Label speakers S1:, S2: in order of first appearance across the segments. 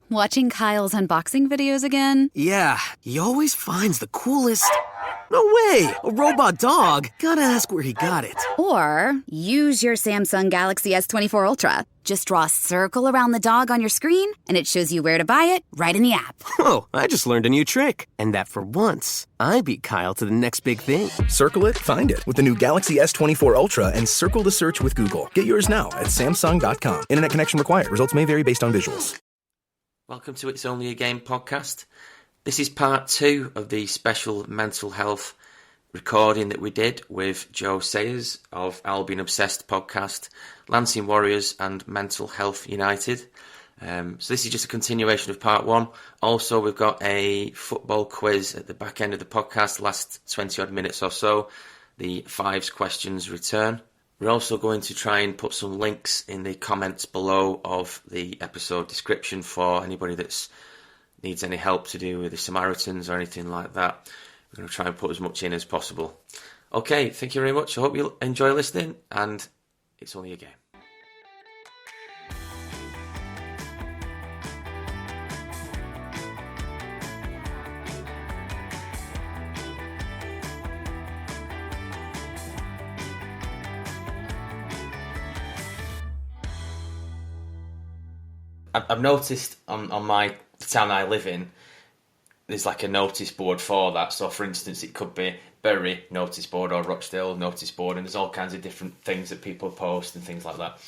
S1: Watching Kyle's unboxing videos again?
S2: Yeah, he always finds the coolest... No way! A robot dog? Gotta ask where he got it.
S1: Or use your Samsung Galaxy S24 Ultra. Just draw a circle around the dog on your screen, and it shows you where to buy it right in the app.
S2: Whoa, I just learned a new trick. And that for once, I beat Kyle to the next big thing.
S3: Circle it, find it with the new Galaxy S24 Ultra and circle the search with Google. Get yours now at Samsung.com. Internet connection required. Results may vary based on visuals.
S4: Welcome to It's Only a Game podcast. This is part 2 of the special mental health recording that we did with Joe Sayers of Albion Obsessed podcast, Lancing Warriors and Mental Health United. So this is just a continuation of part 1. Also, we've got a football quiz at the back end of the podcast, last 20 odd minutes or so. The 5 questions return. We're also going to try and put some links in the comments below of the episode description for anybody that's needs any help to do with the Samaritans or anything like that. We're going to try and put as much in as possible. Okay, thank you very much. I hope you'll enjoy listening, and it's only a game. I've noticed on the town I live in, there's like a notice board for that. So, for instance, it could be Bury notice board or Rochdale notice board, and there's all kinds of different things that people post and things like that.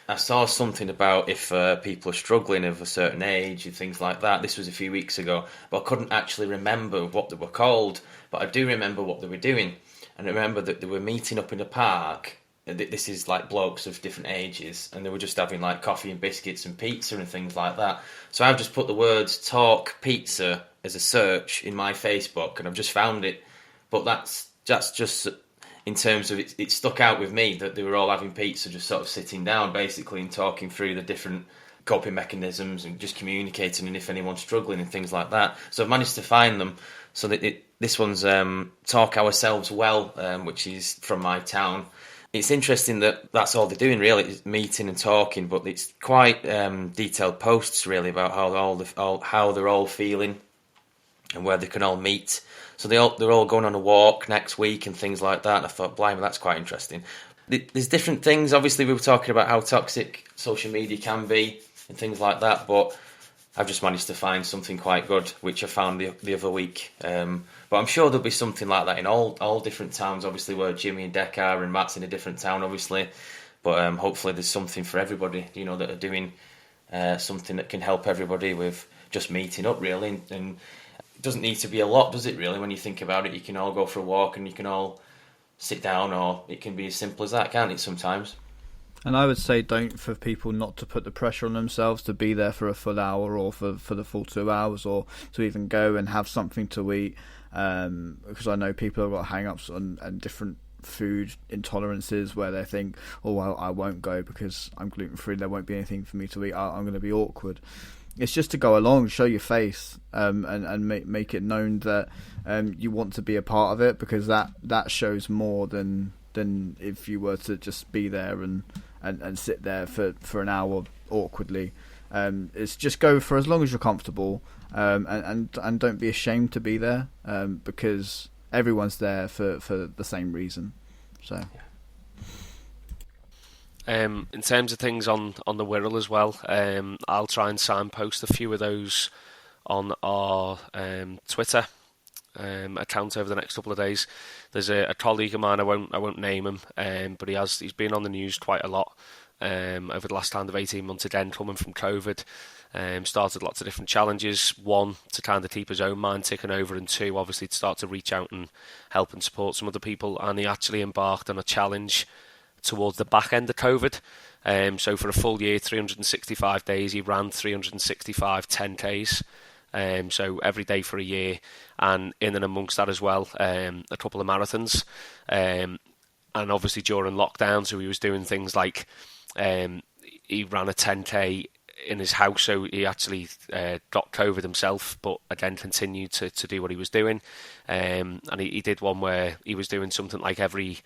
S4: I saw something about if people are struggling of a certain age and things like that. This was a few weeks ago, but I couldn't actually remember what they were called. But I do remember what they were doing, and I remember that they were meeting up in a park. This is like blokes of different ages, and they were just having like coffee and biscuits and pizza and things like that. So I've just put the words talk pizza as a search in my Facebook, and I've just found it. But that's just in terms of it stuck out with me that they were all having pizza, just sort of sitting down basically and talking through the different coping mechanisms and just communicating, and if anyone's struggling and things like that. So I've managed to find them. So that this one's Talk Ourselves Well, which is from my town. It's interesting that that's all they're doing, really, is meeting and talking, but it's quite detailed posts, really, about how they're all feeling and where they can all meet. So they're all going on a walk next week and things like that, and I thought, blimey, that's quite interesting. There's different things. Obviously, we were talking about how toxic social media can be and things like that, but I've just managed to find something quite good, which I found the other week. But I'm sure there'll be something like that in all different towns, obviously, where Jimmy and Dec are, and Matt's in a different town, obviously. But hopefully there's something for everybody, that are doing something that can help everybody with just meeting up, really. And it doesn't need to be a lot, does it, really? When you think about it, you can all go for a walk and you can all sit down, or it can be as simple as that, can't it, sometimes?
S5: And I would say for people not to put the pressure on themselves to be there for a full hour or for the full 2 hours, or to even go and have something to eat, because I know people have got hang-ups and different food intolerances where they think, oh, well, I won't go because I'm gluten-free, there won't be anything for me to eat, I'm going to be awkward. It's just to go along, show your face, and make it known that you want to be a part of it, because that shows more than if you were to just be there and sit there for an hour awkwardly. It's just go for as long as you're comfortable, and don't be ashamed to be there, because everyone's there for the same reason. So
S6: in terms of things on the Wirral as well, I'll try and signpost a few of those on our Twitter account over the next couple of days. There's a colleague of mine, I won't name him, but he's been on the news quite a lot over the last kind of 18 months, again coming from COVID. Started lots of different challenges, one to kind of keep his own mind ticking over, and two obviously to start to reach out and help and support some other people. And he actually embarked on a challenge towards the back end of COVID. So for a full year, 365 days, he ran 365 10Ks. So every day for a year, and in and amongst that as well, a couple of marathons, and obviously during lockdown, so he was doing things like he ran a 10K in his house, so he actually got COVID himself, but again continued to do what he was doing, and he did one where he was doing something like every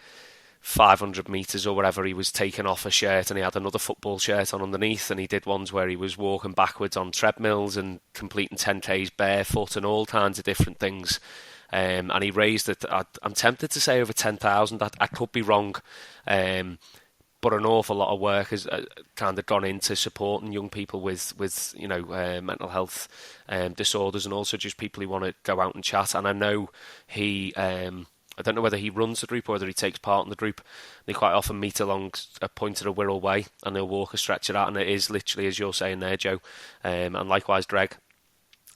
S6: 500 metres or whatever, he was taking off a shirt and he had another football shirt on underneath, and he did ones where he was walking backwards on treadmills and completing 10Ks barefoot and all kinds of different things. And he raised it, I'm tempted to say over 10,000, I could be wrong, but an awful lot of work has kind of gone into supporting young people with mental health disorders, and also just people who want to go out and chat. And I know he... I don't know whether he runs the group or whether he takes part in the group. They quite often meet along a point of the Wirral Way, and they'll walk a stretcher out, and it is literally, as you're saying there, Joe, and likewise Greg,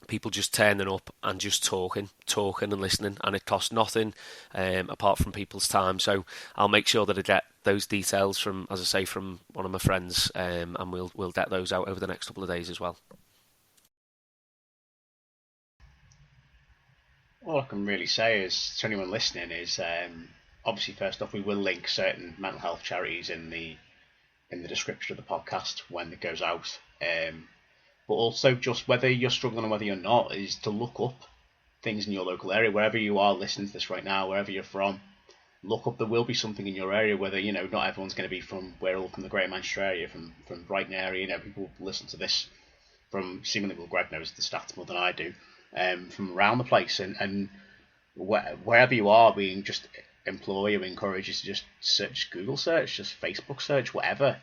S6: people just turning up and just talking and listening, and it costs nothing apart from people's time. So I'll make sure that I get those details from, as I say, from one of my friends, and we'll get those out over the next couple of days as well.
S7: All I can really say is to anyone listening is obviously, first off, we will link certain mental health charities in the description of the podcast when it goes out. But also, just whether you're struggling or whether you're not, is to look up things in your local area, wherever you are listening to this right now, wherever you're from. Look up. There will be something in your area. Whether not everyone's going to be from Wirral, from the Greater Manchester area, from Brighton area. People listen to this from seemingly, well, Greg knows the stats more than I do. From around the place, and wherever you are, we just implore you, encourage you to just search, Google search, just Facebook search, whatever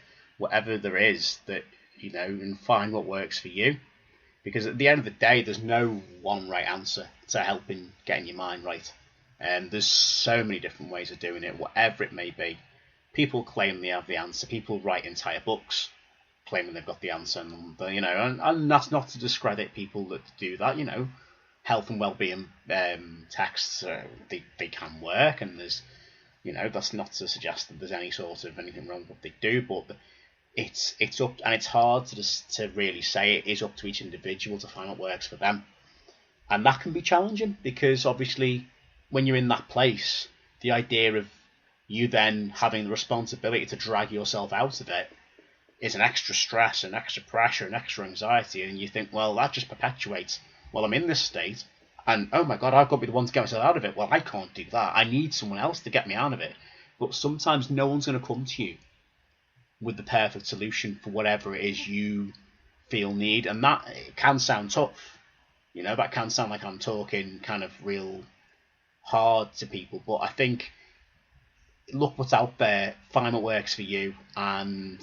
S7: there is that and find what works for you. Because at the end of the day, there's no one right answer to helping getting your mind right. There's so many different ways of doing it, whatever it may be. People claim they have the answer. People write entire books claiming they've got the answer, and that's not to discredit people that do that. Health and well-being texts, they can work, and there's, that's not to suggest that there's any sort of anything wrong with what they do, but it's up, and it's hard to really say. It is up to each individual to find what works for them, and that can be challenging, because obviously when you're in that place, the idea of you then having the responsibility to drag yourself out of it is an extra stress, an extra pressure, an extra anxiety, and you think, well, that just perpetuates, well, I'm in this state, and oh my God, I've got to be the one to get myself out of it. Well, I can't do that. I need someone else to get me out of it. But sometimes no one's going to come to you with the perfect solution for whatever it is you feel need, and that can sound tough. That can sound like I'm talking kind of real hard to people, but I think look what's out there, find what works for you, and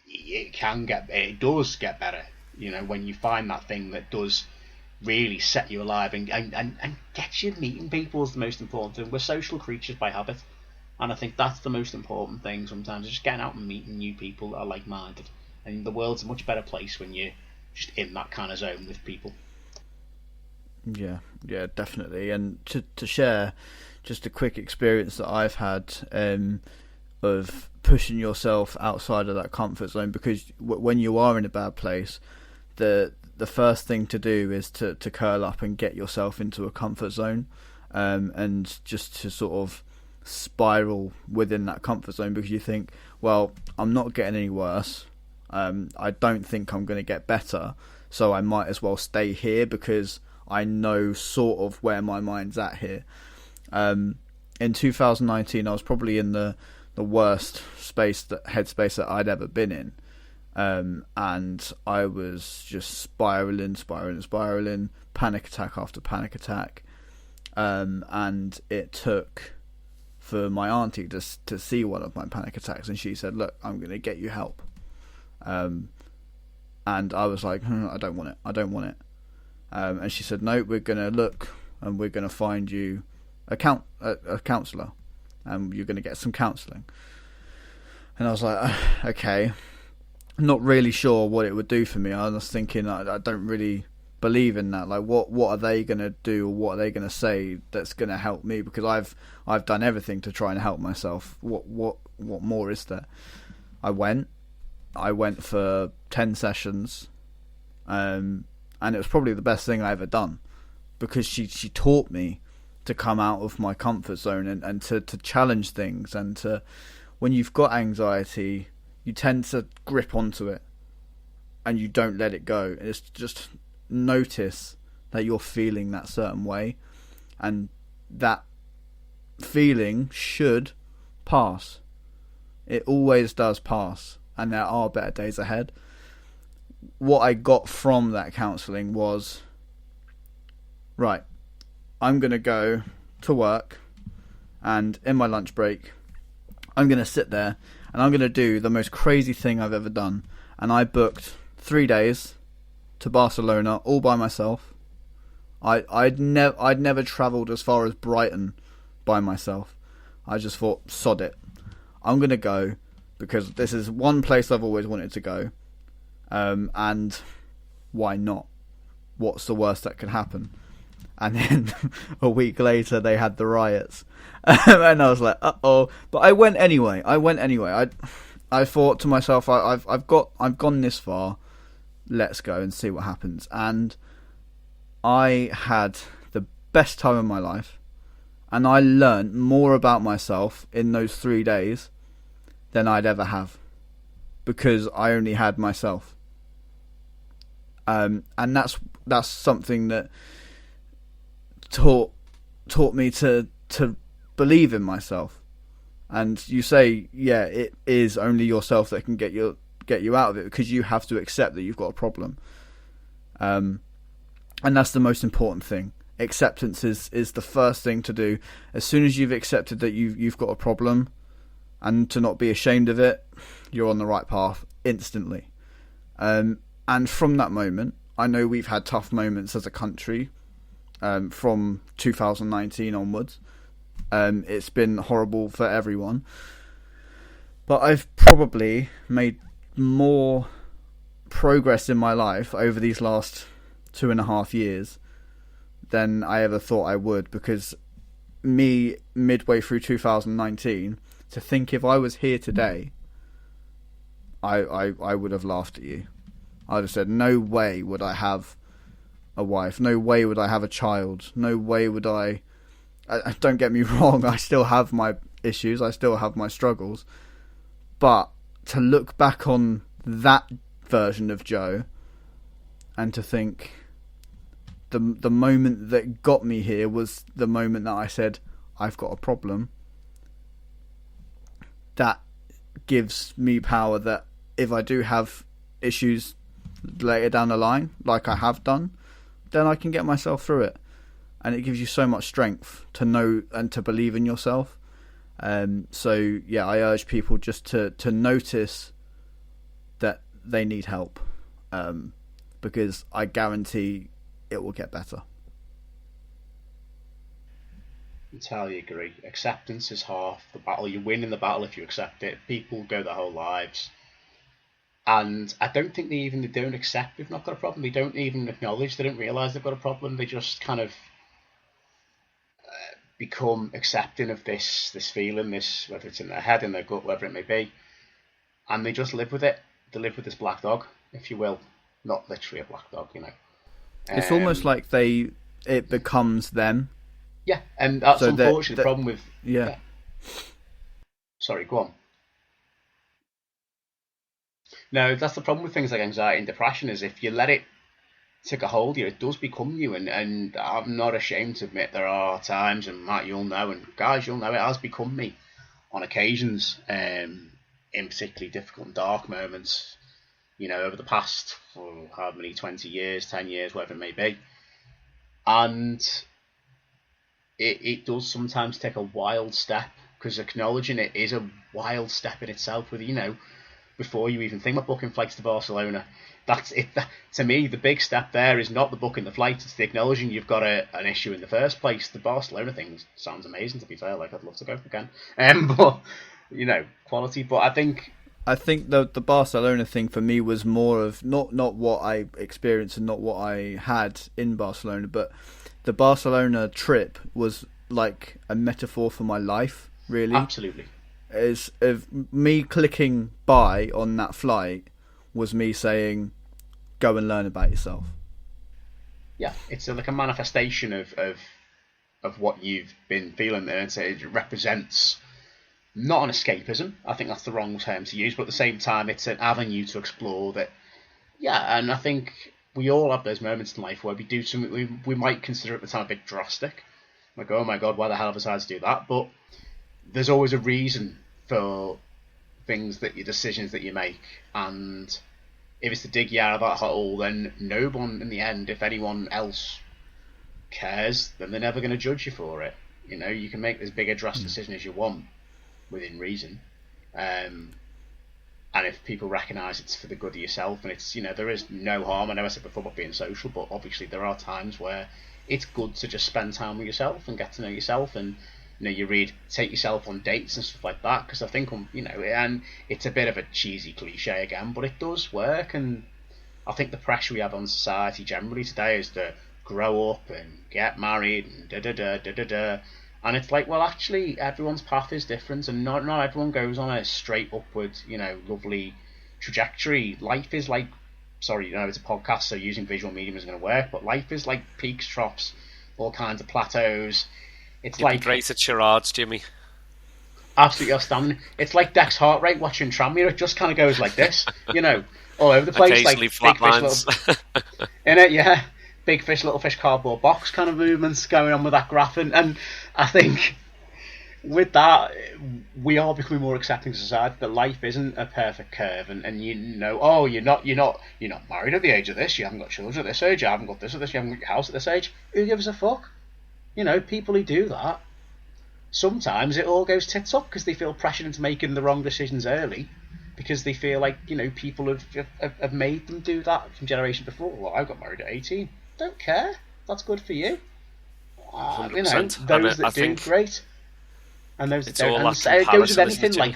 S7: it does get better, when you find that thing that does really set you alive and get you meeting people is the most important thing. We're social creatures by habit, and I think that's the most important thing sometimes, is just getting out and meeting new people that are like-minded, and the world's a much better place when you're just in that kind of zone with people.
S5: Yeah, definitely. And to share just a quick experience that I've had of pushing yourself outside of that comfort zone, because when you are in a bad place, the first thing to do is to curl up and get yourself into a comfort zone, and just to sort of spiral within that comfort zone, because you think, well, I'm not getting any worse, I don't think I'm going to get better, so I might as well stay here because I know sort of where my mind's at here. In 2019, I was probably in the worst headspace that I'd ever been in, and I was just spiraling, panic attack after panic attack, and it took for my auntie to see one of my panic attacks, and she said, look, I'm going to get you help, and I was like, I don't want it, and she said, no, we're going to look and we're going to find you a counsellor, and you're going to get some counselling. And I was like, okay, not really sure what it would do for me. I was thinking, I don't really believe in that. Like, what are they going to do, or what are they going to say that's going to help me? Because I've done everything to try and help myself. What more is there? I went for 10 sessions, and it was probably the best thing I ever done, because she taught me to come out of my comfort zone and to challenge things, and to, when you've got anxiety, you tend to grip onto it and you don't let it go. It's just notice that you're feeling that certain way, and that feeling should pass. It always does pass, and there are better days ahead. What I got from that counselling was, right, I'm going to go to work, and in my lunch break, I'm going to sit there, and I'm going to do the most crazy thing I've ever done. And I booked 3 days to Barcelona all by myself. I'd never travelled as far as Brighton by myself. I just thought, sod it. I'm going to go because this is one place I've always wanted to go. And why not? What's the worst that could happen? And then a week later they had the riots. And I was like, uh-oh. But I went anyway. I thought to myself, I've gone this far. Let's go and see what happens. And I had the best time of my life. And I learned more about myself in those 3 days than I'd ever have. Because I only had myself. And that's something that taught me to believe in myself. And you say, yeah, it is only yourself that can get you out of it, because you have to accept that you've got a problem. And that's the most important thing. Acceptance is the first thing to do. As soon as you've accepted that you've got a problem, and to not be ashamed of it, you're on the right path instantly. And from that moment, I know we've had tough moments as a country from 2019 onwards. It's been horrible for everyone. But I've probably made more progress in my life over these last 2.5 years than I ever thought I would, because me, midway through 2019, to think if I was here today, I would have laughed at you. I'd have said, no way would I have a wife, no way would I have a child, no way would I don't get me wrong, I still have my issues, I still have my struggles, but to look back on that version of Joe and to think the moment that got me here was the moment that I said, I've got a problem, that gives me power that if I do have issues later down the line, like I have done, then I can get myself through it. And it gives you so much strength to know and to believe in yourself. So yeah, I urge people just to notice that they need help, because I guarantee it will get better.
S7: Entirely agree. Acceptance is half the battle. You win in the battle if you accept it. People go their whole lives, and I don't think they don't accept they've not got a problem. They don't even acknowledge. They don't realise they've got a problem. They just kind of become accepting of this feeling, this, whether it's in their head, in their gut, whatever it may be, and they just live with it. They live with this black dog, if you will. Not literally a black dog, you know.
S5: It's almost like it becomes them.
S7: Yeah, and that's
S5: so
S7: unfortunately the problem with...
S5: Yeah.
S7: Sorry, go on. No, that's the problem with things like anxiety and depression, is if you let it take a hold of you, it does become you. And I'm not ashamed to admit there are times, and Matt, you'll know, and guys, you'll know, it has become me on occasions, in particularly difficult and dark moments, you know, over the past, how many, 20 years, 10 years, whatever it may be. And it does sometimes take a wild step, because acknowledging it is a wild step in itself, with, you know, before you even think about booking flights to Barcelona. That's it. To me, the big step there is not the booking the flight, it's the acknowledging you've got an issue in the first place. The Barcelona thing sounds amazing, to be fair, like I'd love to go again. But, you know, quality. But I think the Barcelona thing for me was more of not what I experienced and not what I had in Barcelona, but the Barcelona trip was like a metaphor for my life, really. Absolutely.
S5: Is of me clicking buy on that flight was me saying, go and learn about yourself. Yeah,
S7: it's like a manifestation of what you've been feeling there, and so it represents not an escapism, I think that's the wrong term to use, but at the same time it's an avenue to explore that. Yeah, and I think we all have those moments in life where we do something we might consider at the time a bit drastic, like, oh my god, why the hell have I decided to do that? But there's always a reason for decisions that you make, and if it's to dig you out of that hole, then no one in the end, if anyone else cares, then they're never going to judge you for it. You know, you can make as big a drastic decision as you want within reason, and if people recognise it's for the good of yourself, and it's, you know, there is no harm. I know I said before about being social, but obviously there are times where it's good to just spend time with yourself and get to know yourself, and you know, take yourself on dates and stuff like that, because I think, you know, and it's a bit of a cheesy cliche again, but it does work. And I think the pressure we have on society generally today is to grow up and get married and da-da-da. And it's like, well, actually, everyone's path is different, and not everyone goes on a straight upward, you know, lovely trajectory. Life is like, sorry, you know, it's a podcast, so using visual medium isn't going to work, but life is like peaks, troughs, all kinds of plateaus. It's
S6: You'd
S7: like
S6: be great at charades, Jimmy.
S7: Absolutely outstanding. It's like Dex heart rate watching Tranmere. It just kind of goes like this, you know, all over the place.
S6: Occasionally
S7: like
S6: flat
S7: big
S6: lines.
S7: Fish, little... in it, yeah. Big fish, little fish, cardboard box kind of movements going on with that graph, and I think with that we are becoming more accepting to society that life isn't a perfect curve, and you know, oh, you're not married at the age of this, you haven't got children at this age, you haven't got this at this, you haven't got your house at this age. Who gives a fuck? You know, people who do that, sometimes it all goes tits up because they feel pressured into making the wrong decisions early, because they feel like, you know, people have made them do that from generations before. Well, I got married at 18. Don't care. That's good for you. You know, those that do, great. And those that don't. And it goes with anything, like,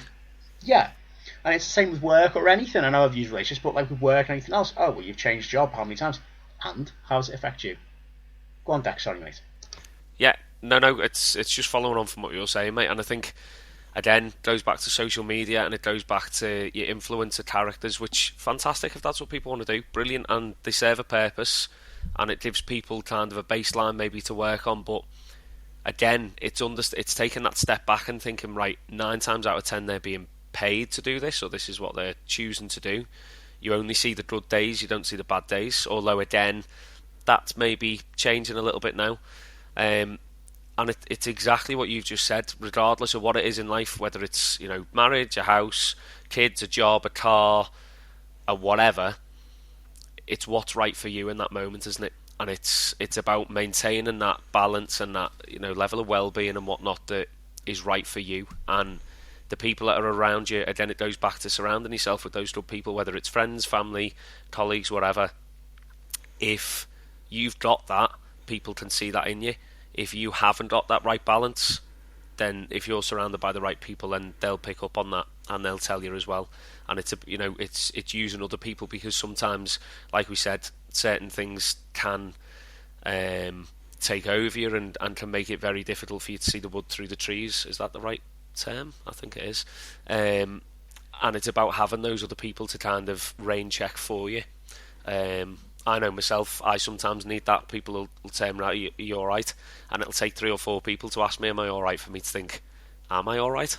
S7: yeah. And it's the same with work or anything. I know I've used relationships, but like with work and anything else. Oh, well, you've changed job how many times? And how does it affect you? Go on, Dex. Sorry, mate.
S6: Yeah, no, it's just following on from what you're saying, mate. And I think, again, goes back to social media, and it goes back to your influencer characters, which, fantastic if that's what people want to do. Brilliant, and they serve a purpose, and it gives people kind of a baseline maybe to work on. But again, it's taking that step back and thinking, right, 9 times out of 10 they're being paid to do this, or this is what they're choosing to do. You only see the good days, you don't see the bad days. Although again, that's maybe changing a little bit now. And it's exactly what you've just said. Regardless of what it is in life, whether it's, you know, marriage, a house, kids, a job, a car, or whatever, it's what's right for you in that moment, isn't it? And it's about maintaining that balance and that, you know, level of well-being and whatnot that is right for you. And the people that are around you, again, it goes back to surrounding yourself with those good people, whether it's friends, family, colleagues, whatever. If you've got that, people can see that in you. If you haven't got that right balance, then if you're surrounded by the right people, then they'll pick up on that and they'll tell you as well. And it's using other people, because sometimes, like we said, certain things can take over you and can make it very difficult for you to see the wood through the trees. Is that the right term? I think it is. And it's about having those other people to kind of rain check for you. I know myself, I sometimes need that. People will tell me, right, are you alright? And it'll take 3 or 4 people to ask me, am I alright, for me to think, am I alright?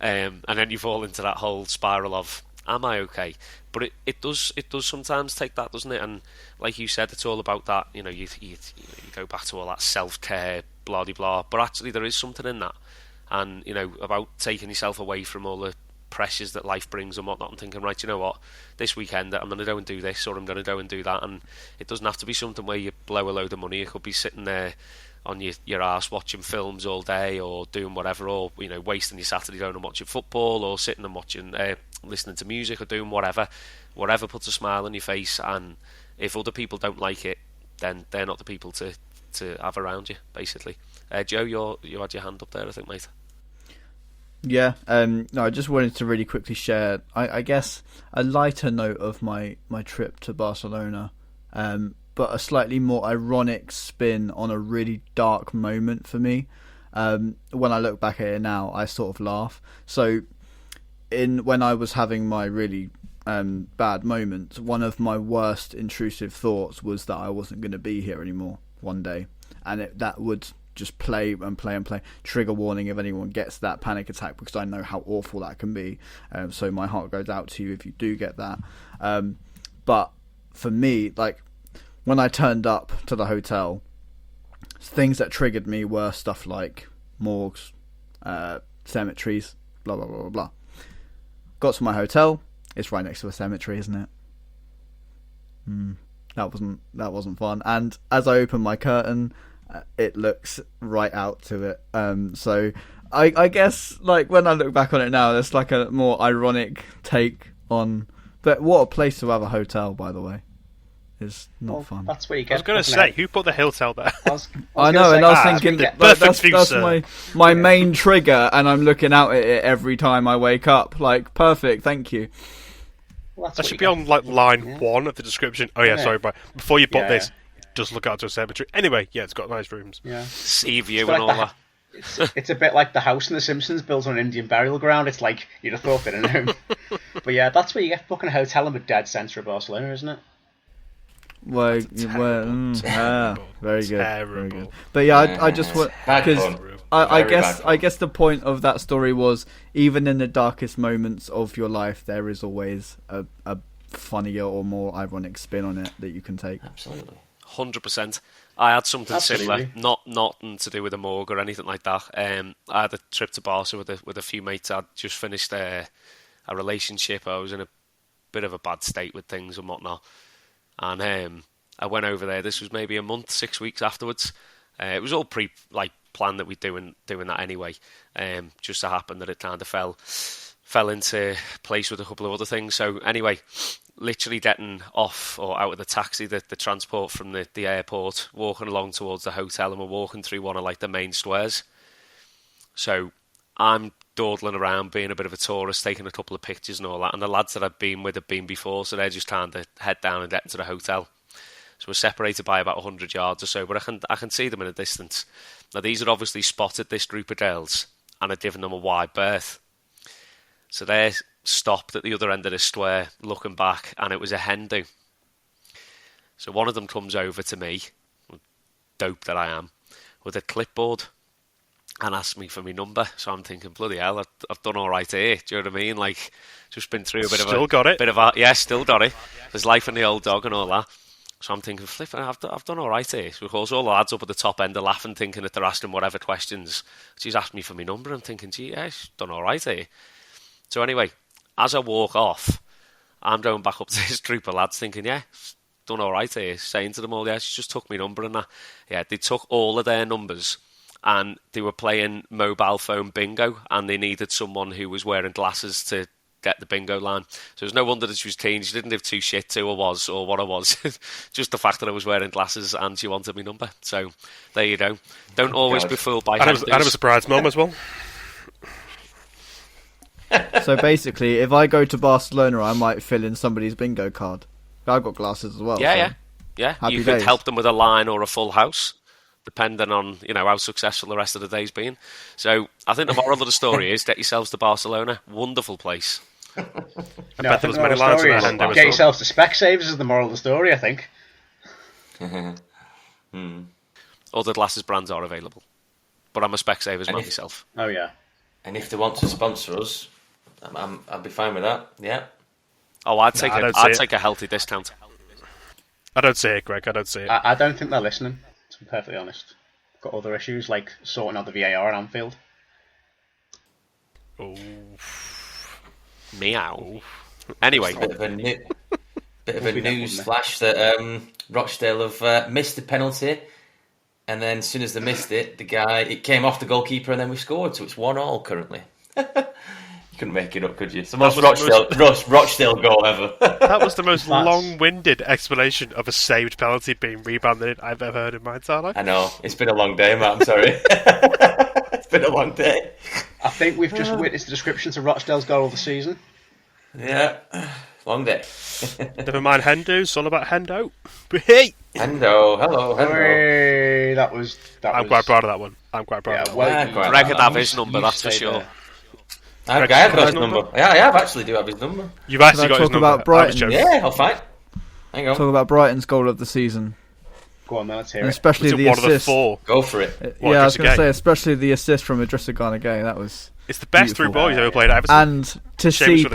S6: And then you fall into that whole spiral of, am I okay? But it does sometimes take that, doesn't it? And like you said, it's all about that, you know, you go back to all that self-care, blah, blah, blah. But actually there is something in that. And, you know, about taking yourself away from all the pressures that life brings and whatnot, and thinking, right, you know what, this weekend I'm going to go and do this, or I'm going to go and do that. And it doesn't have to be something where you blow a load of money. It could be sitting there on your arse watching films all day, or doing whatever, or, you know, wasting your Saturday going and watching football, or sitting and watching listening to music, or doing whatever puts a smile on your face. And if other people don't like it, then they're not the people to have around you, basically. Joe, you had your hand up there, I think, mate.
S5: Yeah, no, I just wanted to really quickly share, I guess, a lighter note of my trip to Barcelona, but a slightly more ironic spin on a really dark moment for me. When I look back at it now, I sort of laugh. So, when I was having my really bad moment, one of my worst intrusive thoughts was that I wasn't going to be here anymore one day, and that would just play and play and play. Trigger warning if anyone gets that panic attack, because I know how awful that can be. So my heart goes out to you if you do get that. But for me, like, when I turned up to the hotel, things that triggered me were stuff like morgues, cemeteries, blah blah blah blah blah. Got to my hotel. It's right next to a cemetery, isn't it? That wasn't fun. And as I open my curtain, it looks right out to it. So I guess, like, when I look back on it now, there's like a more ironic take on. But what a place to have a hotel, by the way. It's not fun.
S7: That's where you get.
S8: I was going to say, who put the hotel there?
S5: I know, and I was thinking that's my main trigger, and I'm looking out at it every time I wake up. Like, perfect, thank you.
S7: Well,
S8: That should be on like line 1 of the description. Oh yeah, sorry, but before you put this, just look out to a cemetery. Anyway, yeah, it's got nice rooms.
S7: Yeah,
S6: sea view and all that.
S7: It's a bit like the house in The Simpsons built on an Indian burial ground. It's like you'd have thought they'd known. But yeah, that's where you get booking a hotel in the dead centre of Barcelona, isn't it?
S5: Very good. Very good. But yeah, I just want, because I guess the point of that story was, even in the darkest moments of your life, there is always a funnier or more ironic spin on it that you can take.
S4: Absolutely.
S6: 100%. I had something similar, nothing to do with a morgue or anything like that. I had a trip to Barca with a few mates. I'd just finished a relationship. I was in a bit of a bad state with things and whatnot, and I went over there. This was maybe a month, 6 weeks afterwards. It was all planned that we'd doing that anyway. Just so happened that it kind of fell into place with a couple of other things. So anyway, literally getting off or out of the taxi, the transport from the airport, walking along towards the hotel, and we're walking through one of like the main squares. So I'm dawdling around, being a bit of a tourist, taking a couple of pictures and all that, and the lads that I've been with have been before, so they're just trying to head down and get into the hotel. So we're separated by about 100 yards or so, but I can see them in a distance. Now these had obviously spotted this group of girls and had given them a wide berth. So they're stopped at the other end of the square, looking back, and it was a hen do. So one of them comes over to me, dope that I am, with a clipboard, and asked me for my number. So I'm thinking, bloody hell, I've done all right here. Do you know what I mean? Like, just been through a bit
S8: still got it.
S6: Still got it. There's life in the old dog and all that. So I'm thinking, flipping, I've done all right here. So of course, all the lads up at the top end are laughing, thinking that they're asking whatever questions. She's asked me for my number. I'm thinking, gee, yeah, she's done all right here. So anyway, as I walk off, I'm going back up to this group of lads thinking, yeah, done all right here. Saying to them all, yeah, she just took my number and that. Yeah, they took all of their numbers and they were playing mobile phone bingo, and they needed someone who was wearing glasses to get the bingo line. So it's no wonder that she was keen. She didn't give two shits who I was or what I was. Just the fact that I was wearing glasses and she wanted my number. So there you go. Don't always be fooled by
S8: and it was a bride's mum as well.
S5: So basically, if I go to Barcelona, I might fill in somebody's bingo card. I've got glasses as well.
S6: Yeah.
S5: Happy
S6: You
S5: days.
S6: could help them with a line or a full house, depending on how successful the rest of the day's been. So I think the moral of the story is get yourselves to Barcelona. Wonderful place.
S8: I bet there was many lines in that hand.
S7: Get yourselves to Specsavers is the moral of the story, I think.
S6: Other glasses brands are available, but I'm a Specsavers man myself.
S7: Oh yeah.
S4: And if they want to sponsor us, I'd be fine with that. Yeah.
S6: Oh, I'd take a healthy discount.
S8: I don't see it, Greg. I don't see it.
S7: I don't think they're listening, to be perfectly honest. Got other issues like sorting out the VAR at Anfield.
S8: Oh.
S6: Meow. Anyway,
S4: Bit of a news flash that Rochdale have missed the penalty, and then as soon as they missed it, it came off the goalkeeper, and then we scored. So it's 1-1 currently. You couldn't make it up, could you? It's the most Rochdale goal ever.
S8: That was the most long-winded explanation of a saved penalty being rebounded I've ever heard in my entire life.
S4: I know. It's been a long day, Matt. I'm sorry. It's been a long day.
S7: I think we've just witnessed the description to Rochdale's goal of the season.
S4: Yeah. Long day.
S8: Never mind Hendo. It's all about Hendo. Hey!
S4: Hendo. Hello.
S7: Hey, that was...
S8: I'm quite proud of that one. I'm quite proud of that one.
S6: Greg could have his number, that's for sure.
S4: I have got his number. Yeah, I actually do have his number.
S8: You've actually got his number.
S5: About Brighton?
S4: Yeah, I'll fight. Hang on.
S5: Talk about Brighton's goal of the season.
S7: Go on, then, let's hear
S5: it. Especially the
S8: one
S5: assist.
S8: Of the four?
S4: Go for it.
S5: Yeah, I was going to say, especially the assist from Idrissa Gana Gueye. That was
S8: It's the best through ball he's ever played at Everton.
S5: And to see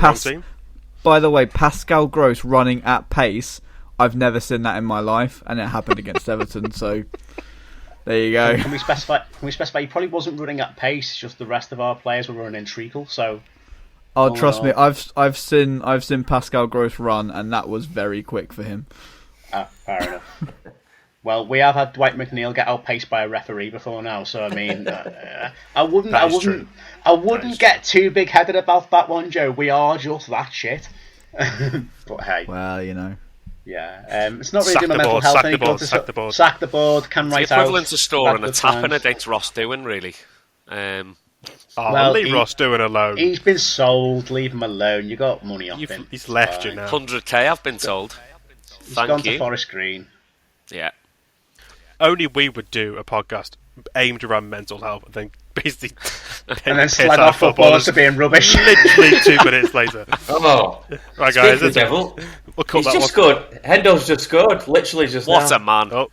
S5: by the way, Pascal Gross running at pace, I've never seen that in my life, and it happened against Everton, so There you go.
S7: Can we specify? He probably wasn't running at pace. Just the rest of our players were running in treacle. So.
S5: Oh, trust me, I've seen Pascal Gross run, and that was very quick for him.
S7: Fair enough. Well, we have had Dwight McNeil get outpaced by a referee before now, so I mean, I wouldn't get too big headed about that one, Joe. We are just that shit. But hey,
S5: well, you know.
S7: Yeah, it's not really doing my mental health any good. Sack the board. Can write out.
S6: It's equivalent to storing a tapping against Ross Doohan, really.
S8: Leave Ross Doohan alone.
S7: He's been sold. Leave him alone. You got money off him.
S8: He's left you now.
S6: 100k, I've been told.
S7: He's gone to Forest Green.
S6: Yeah.
S8: Only we would do a podcast aimed around mental health, and then basically
S7: and then slag off footballers for being rubbish.
S8: Literally 2 minutes later.
S4: Oh,
S8: right, guys.
S4: The devil.
S8: He's
S4: just good. Hendo's just good. Literally just.
S6: What
S4: now.
S6: a man!
S8: Oh,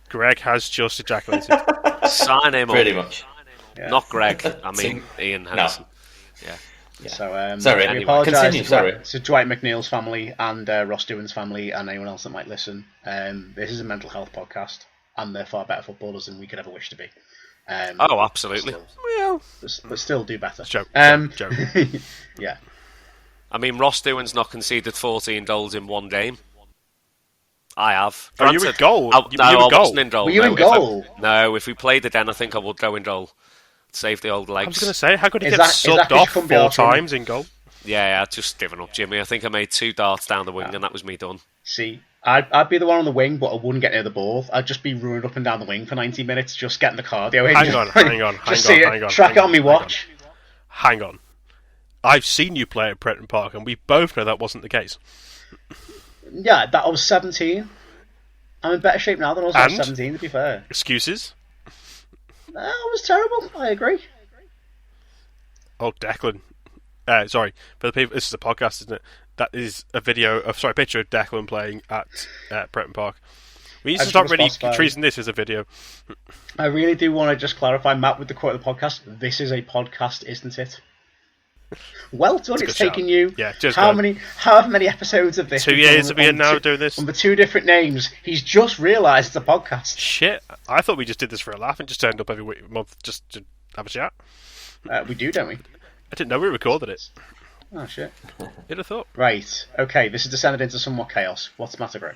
S8: Greg has just ejaculated.
S6: Sign him
S4: pretty
S6: up.
S4: Much.
S7: Yeah.
S6: Not Greg. I mean Ian Henderson.
S4: No.
S7: Yeah. So
S4: sorry.
S7: We apologise
S4: to
S7: Dwight McNeil's family and Ross Doohan's family and anyone else that might listen. This is a mental health podcast, and they're far better footballers than we could ever wish to be.
S6: Oh, absolutely.
S7: But still do better.
S8: Joke.
S7: Yeah.
S6: I mean, Ross Doohan's not conceded 14 goals in one game. I have.
S8: Oh, you were in goal?
S6: No, I wasn't in goal.
S7: Were you in goal?
S6: No, if we played again, I think I would go in goal. Save the old legs.
S8: I was going to say, how could he get subbed off 4 times in goal?
S6: Yeah, I'd just given up, Jimmy. I think I made 2 darts down the wing, and that was me done.
S7: See, I'd be the one on the wing, but I wouldn't get near the ball. I'd just be running up and down the wing for 90 minutes, just getting the cardio in.
S8: Hang on.
S7: Track it on me watch.
S8: Hang on. I've seen you play at Prenton Park, and we both know that wasn't the case.
S7: Yeah, I was 17. I'm in better shape now than I was at 17, to be fair.
S8: Excuses?
S7: I was terrible. I agree.
S8: Oh, Declan. Sorry, for the people, this is a podcast, isn't it? That is a picture of Declan playing at Prenton Park. We need to start really treating this as a video.
S7: I really do want to just clarify, Matt, with the quote of the podcast. This is a podcast, isn't it? Well done. It's taken you however many episodes of this.
S8: 2 years of being now doing this
S7: under 2 different names. He's just realised it's a podcast.
S8: Shit, I thought we just did this for a laugh and just turned up every month just to have a chat.
S7: We do, don't we?
S8: I didn't know we recorded it.
S7: Oh shit!
S8: You'd have thought.
S7: Right. Okay. This has descended into somewhat chaos. What's the matter, Greg?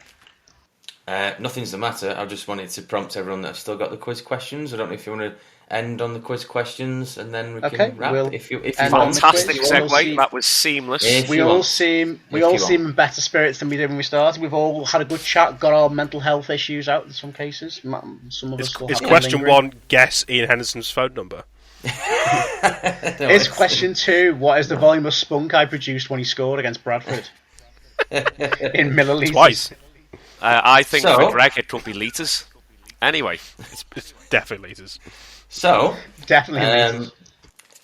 S4: Nothing's the matter. I just wanted to prompt everyone that I've still got the quiz questions. I don't know if you want to end on the quiz questions and then we can wrap. If you want.
S6: Fantastic segue. That was seamless.
S7: We all seem in better spirits than we did when we started. We've all had a good chat. Got our mental health issues out in some cases. Some of us still
S8: is question 1 guess Ian Henderson's phone number?
S7: Is question 2 what is the volume of spunk I produced when he scored against Bradford in millilitres?
S8: Twice.
S6: I think for Greg it could be litres. Anyway,
S8: it's definitely litres.
S4: So
S7: definitely litres.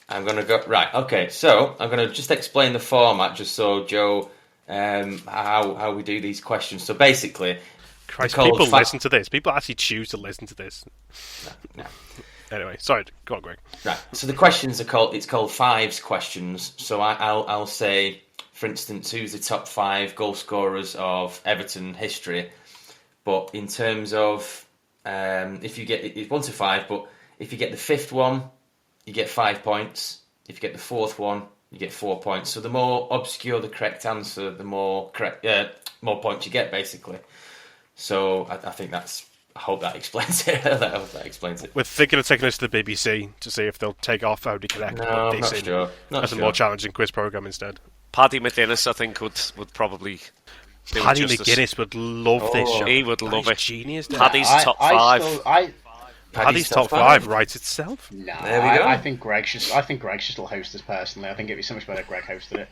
S4: I'm gonna go right. Okay, so I'm gonna just explain the format, just so Joe, how we do these questions. So basically,
S8: Christ, people listen to this. People actually choose to listen to this.
S4: No.
S8: Anyway, sorry, go on, Greg.
S4: Right. So the questions are called fives questions. So I'll say, for instance, who's the top 5 goal scorers of Everton history. But in terms of if you get it's 1 to 5, but if you get the 5th one, you get 5 points. If you get the 4th one, you get 4 points. So the more obscure the correct answer, the more points you get, basically. So I think I hope that explains it. that explains it.
S8: We're thinking of taking this to the BBC to see if they'll take off Only Connect.
S4: No, I'm not sure.
S8: As a more challenging quiz programme instead.
S6: Paddy McGuinness, I think, would probably do
S8: Paddy
S6: justice.
S8: McGuinness would love this show.
S6: He would love it.
S8: Genius.
S6: Paddy's top 5.
S8: Paddy's top 5 writes itself.
S7: No,
S4: there we go.
S7: I think Greg should still host this personally. I think it'd be so much better if Greg hosted it.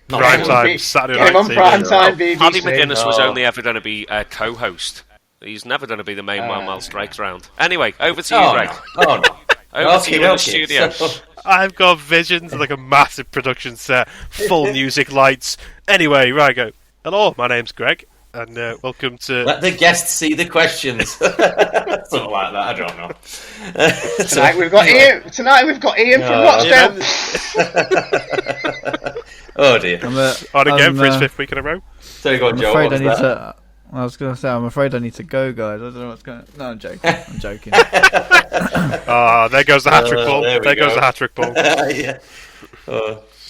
S8: Prime time, Saturday
S7: night. Get him on prime time, BBC.
S6: Paddy McGuinness was only ever going to be a co-host. He's never going to be the main one while Strike's round. Anyway, over to you, Greg.
S4: No.
S6: Over to you in the studio.
S8: I've got visions of like a massive production set, full music lights. Anyway, right, go. Hello, my name's Greg, and welcome to...
S4: Let the guests see the questions. Something like that, I don't know.
S7: Tonight we've got Ian from Rochdale.
S4: Oh dear.
S8: On again for his 5th week in a row.
S4: So you go, Joe.
S5: I was going to say, I'm afraid I need to go, guys. I don't know what's going on. No, I'm joking. I'm joking.
S8: There goes the hat-trick ball. There goes the hat-trick ball.
S4: Yeah.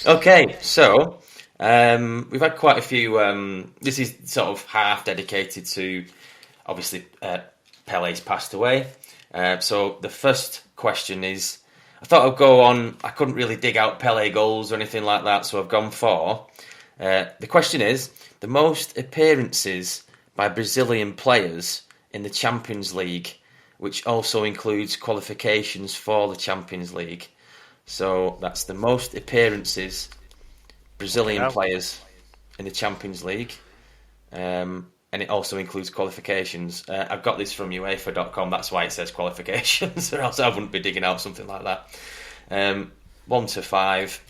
S4: Okay, so we've had quite a few... this is sort of half dedicated to, obviously, Pele's passed away. So the first question is... I thought I'd go on... I couldn't really dig out Pele goals or anything like that, so I've gone for... the question is, the most appearances by Brazilian players in the Champions League, which also includes qualifications for the Champions League. So that's the most appearances Brazilian players in the Champions League, and it also includes qualifications. I've got this from UEFA.com, that's why it says qualifications, or else I wouldn't be digging out something like that. 1 to 5.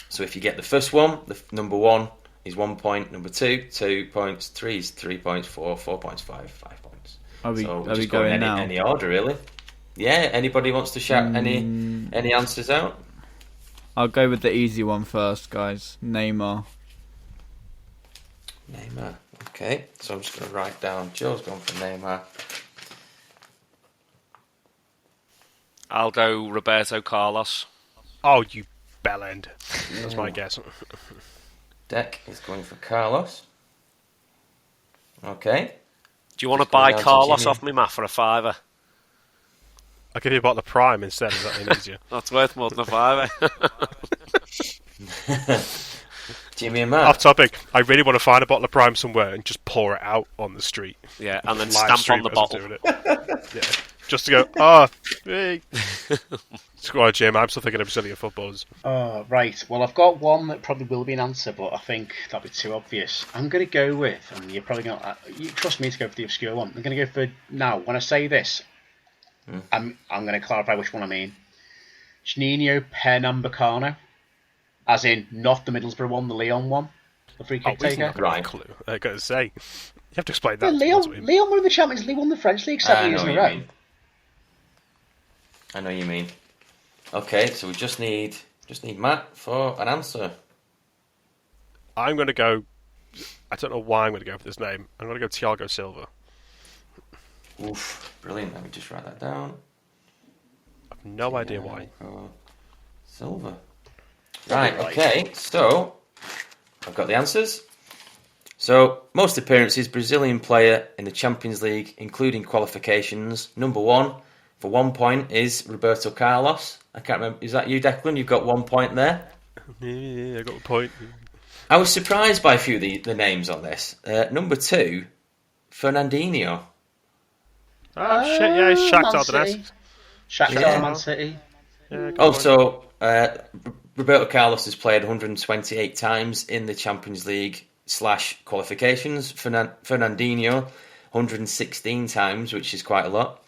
S4: So if you get the first one, the number 1 is 1 point, number 2, 2 points, 3 is 3 points, 4 points, 5 points.
S5: Are we
S4: just
S5: going now?
S4: Any order, really? Yeah, anybody wants to shout any answers out?
S5: I'll go with the easy one first, guys. Neymar.
S4: Okay, so I'm just going to write down. Joe's gone for Neymar.
S6: I'll go Roberto Carlos.
S8: Oh, you bellend. That's my guess.
S4: Deck is going for Carlos. Okay.
S6: Do you want to buy Carlos off me, Matt, for a £5?
S8: I'll give you a bottle of Prime instead. Is that easier?
S6: That's worth more than a £5.
S4: Jimmy and Matt.
S8: Off topic. I really want to find a bottle of Prime somewhere and just pour it out on the street.
S6: Yeah, and then stamp on the bottle.
S8: Yeah. Just to go, hey. Squad Jim, I'm still thinking of Brazilian footballers.
S7: Oh, right. Well, I've got one that probably will be an answer, but I think that'll be too obvious. I'm going to go with, and you're probably going to... You trust me to go for the obscure one. I'm going to go for... Now, when I say this, I'm going to clarify which one I mean. Juninho Pernambucano. As in, not the Middlesbrough one, the Leon one. The free kick taker.
S8: Right. Clue. I got to say. You have to explain that.
S7: Yeah, Leon won the Champions League, won the French League 7 years in a row.
S4: I know you mean. Okay, so we just need Matt for an answer.
S8: I'm going to go... I don't know why I'm going to go for this name. I'm going to go Thiago Silva.
S4: Oof, brilliant. Let me just write that down.
S8: I've no idea why.
S4: Silva. Right, okay, so I've got the answers. So, most appearances, Brazilian player in the Champions League, including qualifications. Number 1, for 1 point, is Roberto Carlos. I can't remember. Is that you, Declan? You've got 1 point there.
S8: Yeah, I got a point.
S4: I was surprised by a few of the names on this. Number 2, Fernandinho.
S8: Oh, shit, yeah, he's Shakhtar Donetsk.
S7: Shakhtar Man City.
S8: Yeah,
S4: so Roberto Carlos has played 128 times in the Champions League / qualifications. Fernandinho, 116 times, which is quite a lot.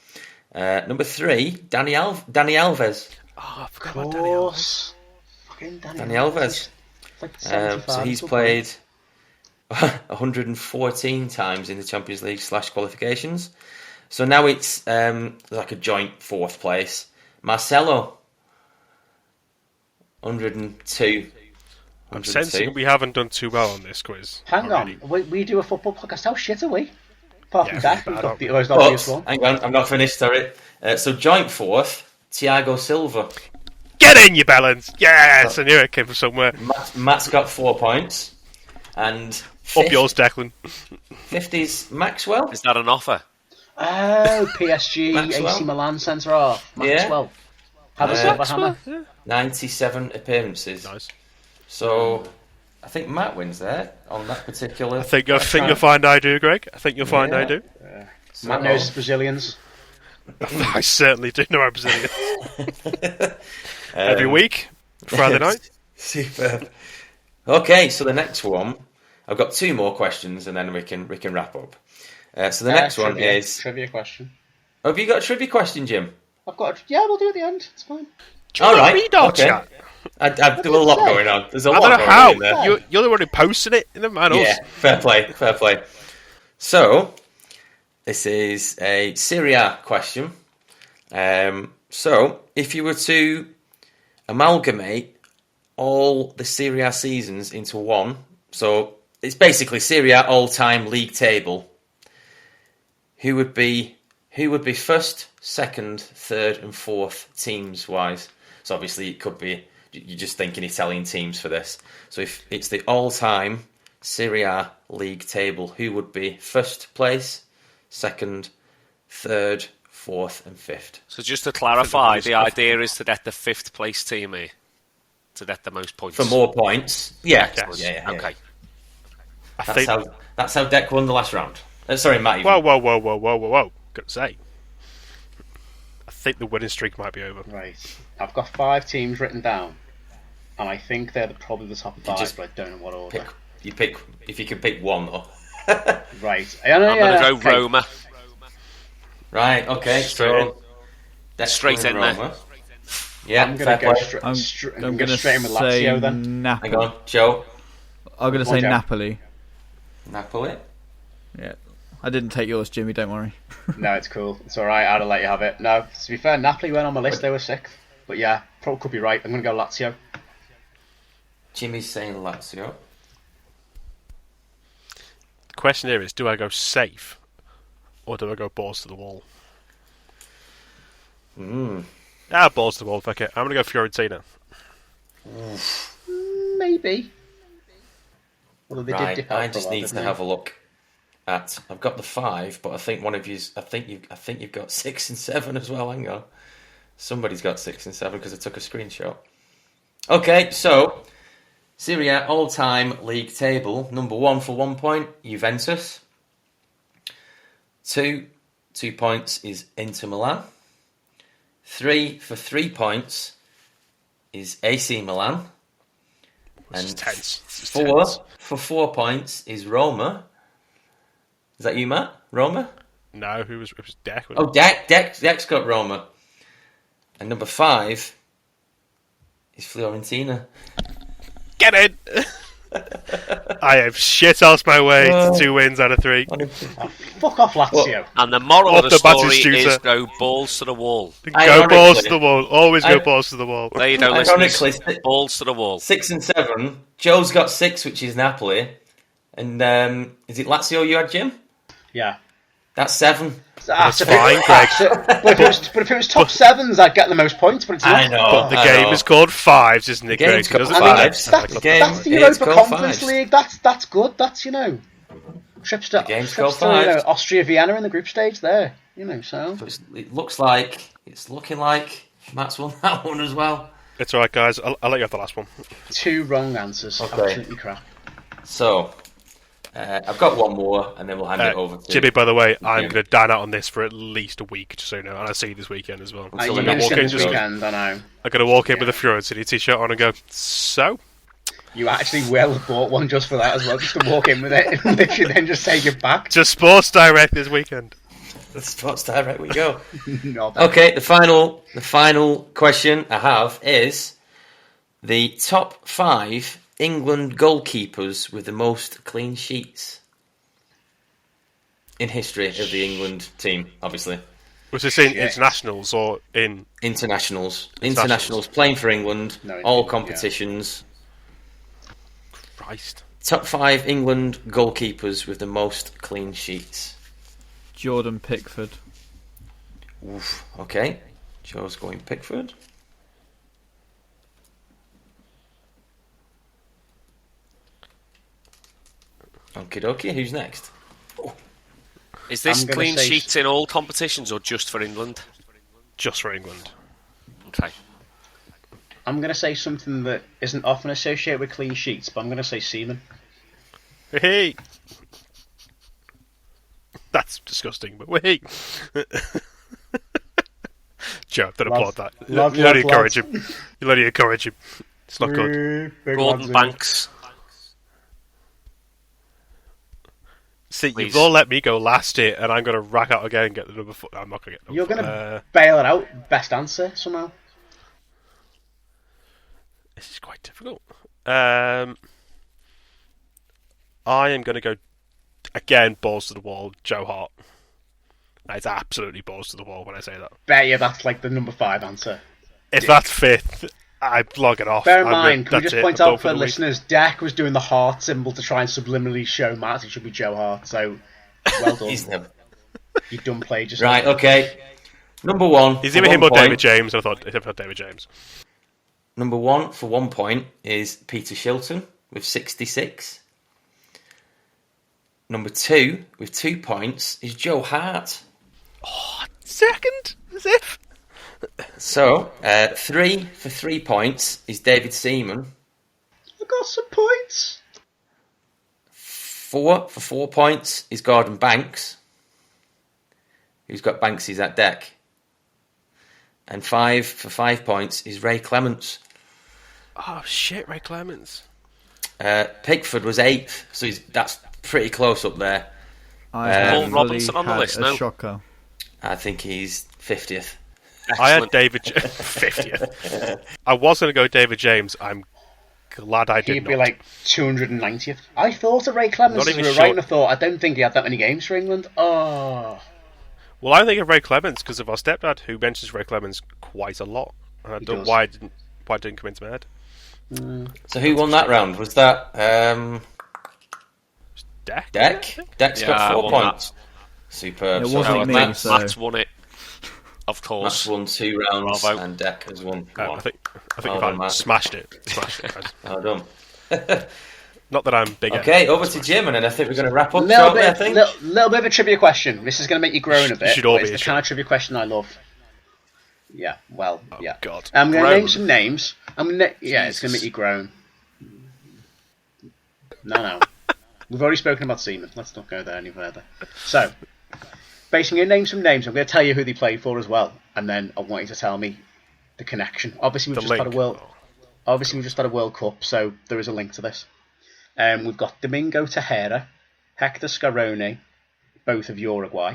S4: Number 3, Dani Alves.
S8: Oh, I forgot about Dani Alves.
S7: Fucking
S4: Dani Alves.
S7: Like
S4: so he's played 114 times in the Champions League / qualifications. So now it's like a joint 4th place. Marcelo, 102.
S8: I'm sensing we haven't done too well on this quiz.
S7: Hang
S8: already.
S7: on, we do a football podcast. How shit are we? Apart from
S8: Yeah,
S7: that,
S8: bad,
S7: we've got
S8: aren't
S7: the
S8: we?
S7: most obvious one.
S4: Hang on, I'm not finished, sorry. So joint 4th, Thiago Silva.
S8: Get in, you bellends! Yes, I knew it came from somewhere.
S4: Matt's got 4 points. And
S8: Up yours, Declan.
S4: 5th is Maxwell.
S6: Is that an offer?
S7: Oh, PSG,
S4: Maxwell.
S7: AC Milan centre half. Maxwell. Have a silver hammer.
S4: 97 appearances.
S8: Nice.
S4: So I think Matt wins there on that particular.
S8: I think you'll find I do, Greg. I think you'll find I do.
S4: So,
S7: Matt knows his Brazilians.
S8: I certainly do know I'm Brazilian. Every week, Friday night.
S4: Superb. Okay, so the next one, I've got 2 more questions, and then we can wrap up. So the next one is
S7: trivia question.
S4: Oh, have you got a trivia question, Jim?
S7: I've got. Yeah, we'll do it at the end. It's fine.
S4: All right.
S8: Read our
S4: Okay.
S8: chat?
S4: There's a lot going on. There's a
S8: I
S4: lot
S8: don't know
S4: going
S8: how.
S4: on in there.
S8: You're the one who posted it. Never mind us.
S4: Yeah, fair play. So, this is a Serie A question. So, if you were to amalgamate all the Serie A seasons into one, so it's basically Serie A all-time league table. Who would be first, second, third, and fourth teams wise? So obviously it could be you're just thinking Italian teams for this. So if it's the all-time Serie A league table, who would be first place, second, third, fourth, and fifth?
S6: So just to clarify, the idea is to get the fifth place team here, to get the most points.
S4: For more points, yeah.
S6: Yes.
S4: Yeah.
S6: Okay.
S4: That's how Deck won the last round. Sorry, Matt.
S8: Whoa. Gotta say, I think the winning streak might be over.
S7: Right. I've got 5 teams written down, and I think they're probably the top 5, but I don't know what order.
S4: Pick if you can pick one though.
S7: Right.
S6: I'm going to go Roma.
S4: Right. Okay.
S6: Straight in
S4: Roma.
S6: there.
S4: Yeah.
S7: I'm going to go straight in with Lazio then.
S5: Napoli.
S4: Hang on, Joe.
S5: I'm going to say
S7: Joe.
S5: Napoli.
S4: Napoli.
S5: Yeah. I didn't take yours, Jimmy, don't worry.
S7: No, it's cool. It's alright, I'd have let you have it. No, to be fair, Napoli went on my list, they were 6th. But yeah, probably could be right. I'm going to go Lazio.
S4: Jimmy's saying Lazio.
S8: The question here is, do I go safe or do I go balls to the wall? Balls to the wall, fuck it. I'm going to go Fiorentina.
S7: Maybe. Although they did dip out
S4: I
S7: for a
S4: just
S7: while,
S4: need
S7: didn't
S4: to
S7: they?
S4: have a look at. I've got the 5, but I think one of you's. I think you've got 6 and 7 as well. Hang on, somebody's got 6 and 7 because I took a screenshot. Okay, so Serie A all-time league table. Number 1 for 1 point, Juventus. 2 points is Inter Milan. 3 for 3 points is AC Milan.
S8: This is
S4: And
S8: tense.
S4: 4 for 4 points is Roma. Is that you, Matt? Roma?
S8: No, it was Deck.
S4: Oh, Deck's got Roma. And number 5 is Fiorentina.
S8: Get in! I have shit-housed my way to 2 wins out of 3.
S7: Fuck off, Lazio.
S6: And the moral of the
S8: Off the
S6: story
S8: Batistuta.
S6: is go balls to the wall.
S8: Go balls to the wall. Always go balls to the wall.
S6: There you go,
S4: Ironically,
S6: listeners. Balls to the wall.
S4: 6 and 7. Joe's got 6, which is Napoli. And is it Lazio you had, Jim?
S7: Yeah.
S4: That's 7.
S8: That's fine, Greg.
S7: But if it was top 7s, I'd get the most points, but it's not.
S4: I know.
S8: But the game is called 5s, isn't it, Greg?
S4: game's called
S8: Doesn't
S4: fives.
S8: matter.
S7: That's
S4: Game-
S7: the
S4: it's
S7: Europa
S4: called
S7: Conference
S4: 5s.
S7: League. That's good. That's, trips to,
S4: game's
S7: trips
S4: called
S7: to
S4: 5s.
S7: Austria, Vienna in the group stage there. So.
S4: So it's looking like Matt's won that one as well.
S8: It's alright, guys. I'll let you have the last one.
S7: 2 wrong answers.
S4: Okay.
S7: Absolutely crap.
S4: So I've got one more, and then we'll hand it over to
S8: Jimmy, by the way, I'm
S4: Jim.
S8: going to dine out on this for at least a week, just so you know. And I see you this weekend as well.
S4: So
S7: You're
S4: we're
S7: going
S4: not
S7: to
S4: walking
S7: this weekend, I know.
S8: I'm going to walk in with a Fiorentina t-shirt on and go, so?
S7: You actually will have bought one just for that as well, just to walk in with it, and literally then just take it back.
S8: To Sports Direct this weekend.
S4: the Sports Direct. We go.
S7: No,
S4: Okay, the final question I have is the top 5 England goalkeepers with the most clean sheets in history of the England team, obviously.
S8: Was this in internationals or in...
S4: Internationals playing for England,
S7: No,
S4: all
S7: yeah.
S4: competitions.
S8: Christ.
S4: Top 5 England goalkeepers with the most clean sheets.
S5: Jordan Pickford.
S4: Oof, okay, Joe's going Pickford. Okie dokie, who's next?
S6: Is this
S7: I'm gonna
S6: clean
S7: say-
S6: sheets in all competitions or just for England?
S8: Just for England.
S6: Okay.
S7: I'm going to say something that isn't often associated with clean sheets, but I'm going to say Seaman.
S8: Hey! That's disgusting, but wait. Joe, don't applaud that. You only encourage him. You only encourage him. It's not good.
S6: Gordon Banks.
S8: See,
S6: Please.
S8: you've all let me go last year, and I'm going to rack out again and get the number 4. I'm not going to get number
S7: You're
S8: 4.
S7: going to bail it out. Best answer, somehow.
S8: This is quite difficult. I am going to go, again, balls to the wall, Joe Hart. It's absolutely balls to the wall when I say that.
S7: Bet you that's like the number 5 answer.
S8: If that's 5th, I'm logging off.
S7: Bear in mind, can we just point out for listeners, Deck was doing the heart symbol to try and subliminally show Matt it should be Joe Hart, so well done. You done played yourself.
S4: Right, okay. Number one.
S8: Is it him or David James? I thought David James.
S4: Number one for 1 point is Peter Shilton with 66. Number two with 2 points is Joe Hart.
S8: Oh, second? As if.
S4: So, 3 for 3 points is David Seaman.
S7: I got some points.
S4: 4 for 4 points is Gordon Banks, who's got Banksy's at Deck. And 5 for 5 points is Ray Clements.
S8: Oh, shit, Ray Clements.
S4: Pickford was 8th, so that's pretty close up there.
S6: Paul Robinson on the list now.
S5: Shocker.
S4: I think he's 50th.
S6: Excellent.
S8: I had David 50th. I was going to go David James. I'm glad I did
S7: He'd
S8: not.
S7: be like 290th. I thought of Ray Clements as we were writing. I thought, I don't think he had that many games for England. Oh.
S8: Well, I think of Ray Clements because of our stepdad, who mentions Ray Clements quite a lot. And I don't know why it didn't come into my head.
S4: So who won that round? Was that
S8: Deck?
S4: Deck's got 4 points. That. Superb.
S5: It wasn't me,
S6: Matt's won it. Of course.
S4: Matt's won 2 rounds and Deck has won 1.
S8: I think you've smashed it. Guys.
S4: Well done.
S8: Not that I'm big.
S4: Okay, over to Jim, and then I think we're going to wrap up shortly, I think.
S7: Little bit of a trivia question. This is going to make you groan a bit.
S8: Should all be
S7: it's the kind of trivia question I love. Yeah, well, yeah.
S8: God.
S7: I'm going to name some names. It's going to make you groan. No. We've already spoken about Seaman. Let's not go there any further. So, basically, I'm going to name some names. I'm going to tell you who they played for as well, and then I want you to tell me the connection. Obviously, we've just had a World Cup, so there is a link to this. We've got Domingo Tejera, Hector Scaroni, both of Uruguay,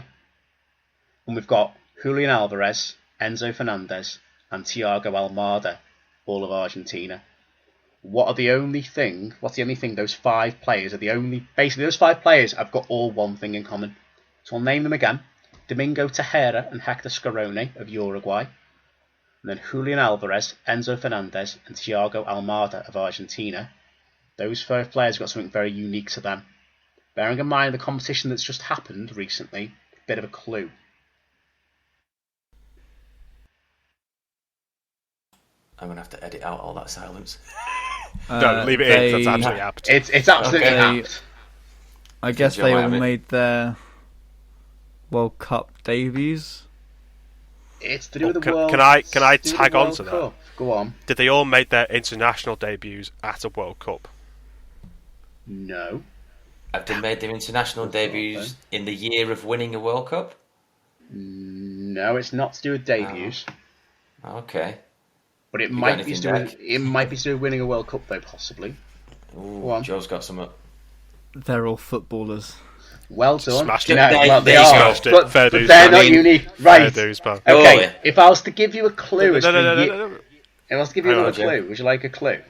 S7: and we've got Julian Alvarez, Enzo Fernandez, and Thiago Almada, all of Argentina. What's the only thing those 5 players are the only... Basically, those 5 players have got all one thing in common. So I'll name them again. Domingo Tejera and Hector Scaroni of Uruguay. And then Julian Alvarez, Enzo Fernandez, and Thiago Almada of Argentina. Those 5 players have got something very unique to them. Bearing in mind the competition that's just happened recently, a bit of a clue.
S4: I'm going to have to edit out all that silence.
S8: No, leave it in. That's absolutely apt.
S7: It's absolutely apt.
S5: I guess they all made their World Cup debuts.
S7: It's to do with the World
S8: Can I tag on to that?
S7: Cup. Go on.
S8: Did they all make their international debuts at a World Cup?
S7: No.
S4: Have they made their international debuts in the year of winning a World Cup?
S7: No, it's not to do with debuts.
S4: Oh. Okay.
S7: But it might be to do with winning a World Cup, though, possibly.
S4: Ooh, Joe's got some.
S5: They're all footballers.
S7: Well done.
S8: Smashed it.
S7: They are, but they're not unique. Right.
S8: Fair dues, pal.
S7: Okay, if I was to give you a clue...
S8: No.
S7: If I was to give you a clue, would you like a clue?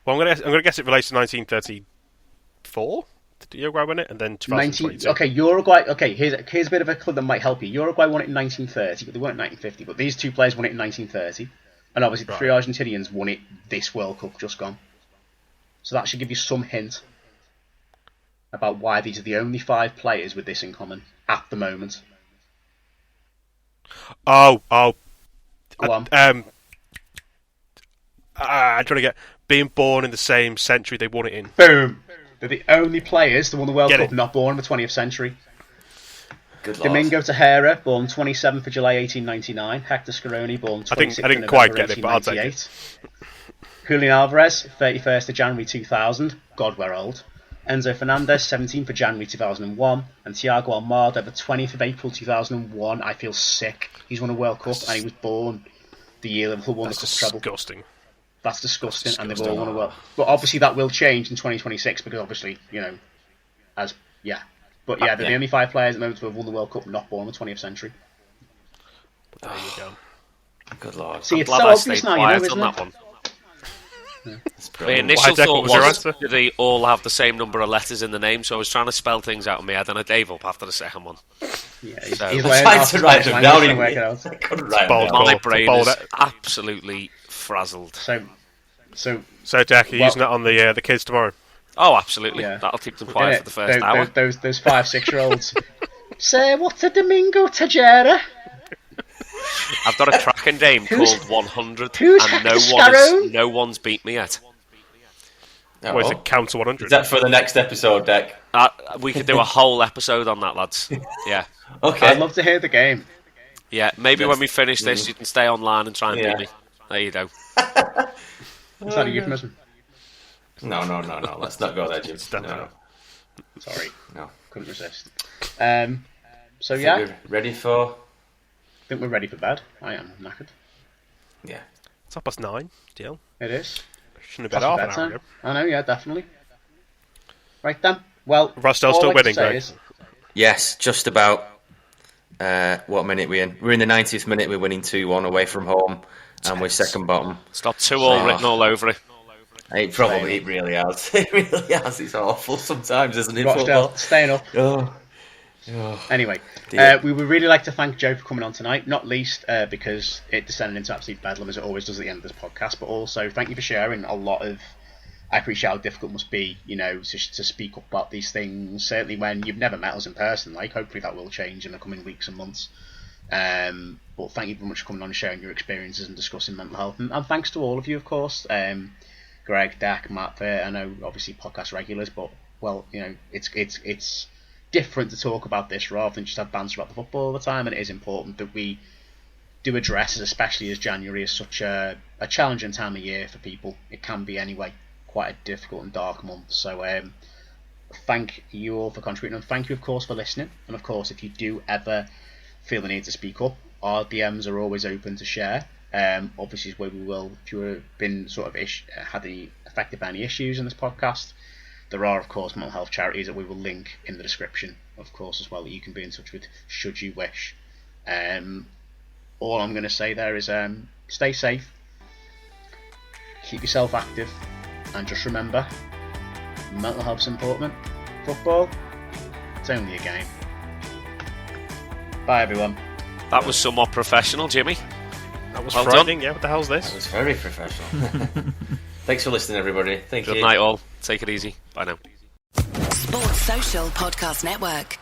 S8: Well, I'm going to guess it relates to 1934. Did Uruguay win it? And then 2022.
S7: Okay, Uruguay... Okay, here's a bit of a clue that might help you. Uruguay won it in 1930, but they weren't 1950. But these 2 players won it in 1930. And obviously the 3 Argentinians won it this World Cup just gone. So that should give you some hint about why these are the only 5 players with this in common at the moment.
S8: Go
S7: on.
S8: I'm trying to get... Being born in the same century they won it in.
S7: Boom! They're the only players that won the World Cup not born in the 20th century.
S4: Good
S7: Domingo Tejera, born 27th of July 1899. Hector Scaroni, born 26th
S8: I didn't
S7: of
S8: quite
S7: November
S8: get it, but I'll take
S7: 1898. Julian Alvarez, 31st of January 2000. God, we're old. Enzo Fernandez, 17th of January 2001. And Thiago Almada, the 20th of April 2001. I feel sick. He's won a World Cup and he was born the year Liverpool won the Cup treble. That's disgusting. And they've all won a World Cup. But obviously that will change in 2026 because obviously, But they're the only 5 players at the moment who have won the World Cup not born in the 20th century.
S8: There you go.
S4: Good lord.
S7: See, it's so obvious now, isn't
S6: that
S7: it?
S6: one. My initial thought was, do they all have the same number of letters in the name? So I was trying to spell things out in my head, and I gave up after the second one.
S7: Yeah,
S6: so,
S7: he's
S4: tried to write them down.
S6: My brain is absolutely frazzled.
S7: So
S8: Jack, you're using that on the kids tomorrow?
S6: Oh, absolutely.
S7: Yeah.
S6: That'll keep them quiet for the first hour.
S7: Those 5-6-year-olds say, "What's a Domingo Tejera?"
S6: I've got a cracking game called 100,
S7: who's
S6: and no one's beat me yet.
S8: Oh. What is it, count to 100?
S4: Is that for the next episode, Deck?
S6: We could do a whole eepisode on that, lads. Yeah.
S4: Okay.
S7: I'd love to hear the game.
S6: Yeah, maybe when we finish this, you can stay online and try and beat me. There you go.
S7: Is that a euphemism?
S4: No. Let's not go there, Jim. No.
S7: Sorry.
S4: No.
S7: Couldn't resist. So yeah.
S4: We're ready for...
S7: I think we're ready for bed. I am knackered.
S4: Yeah.
S8: It's 9:30, Deal.
S7: It is.
S8: Shouldn't have been half an hour ago.
S7: I know, yeah, definitely. Right then. Well,
S8: Rostel's still winning, Greg.
S4: Yes, just about. What minute we're in? We're in the 90th minute. We're winning 2-1 away from home, and we're second bottom.
S6: It's got 2-2 written all over it.
S4: It really has. It really has. It's awful sometimes, isn't it?
S7: Rochdale, staying up.
S4: Oh.
S7: Anyway, we would really like to thank Joe for coming on tonight, not least because it descended into absolute bedlam as it always does at the end of this podcast, but also thank you for sharing a lot of... I appreciate how difficult it must be, to speak up about these things, certainly when you've never met us in person. Hopefully that will change in the coming weeks and months. But thank you very much for coming on and sharing your experiences and discussing mental health. And thanks to all of you, of course. Greg, Dak, Matt, I know obviously podcast regulars, but it's different to talk about this rather than just have banter about the football all the time, and it is important that we do address, especially as January is such a challenging time of year for people. It can be anyway. Quite a difficult and dark month. So thank you all for contributing, and thank you of course for listening. And of course, if you do ever feel the need to speak up, our DMs are always open to share. Obviously is where we will, if you've been sort of had the affected by any issues in this podcast, there are of course mental health charities that we will link in the description of course as well, that you can be in touch with should you wish. All I'm going to say there is stay safe, keep yourself active, and just remember, mental health's important. Football, it's only a game. Bye, everyone.
S6: That was somewhat professional, Jimmy.
S8: That was
S6: well
S8: frightening,
S6: done.
S8: yeah. What the hell's this?
S4: That was very professional. Thanks for listening, everybody. Thank you.
S6: Good night, all. Take it easy. Bye now.
S9: Sports Social Podcast Network.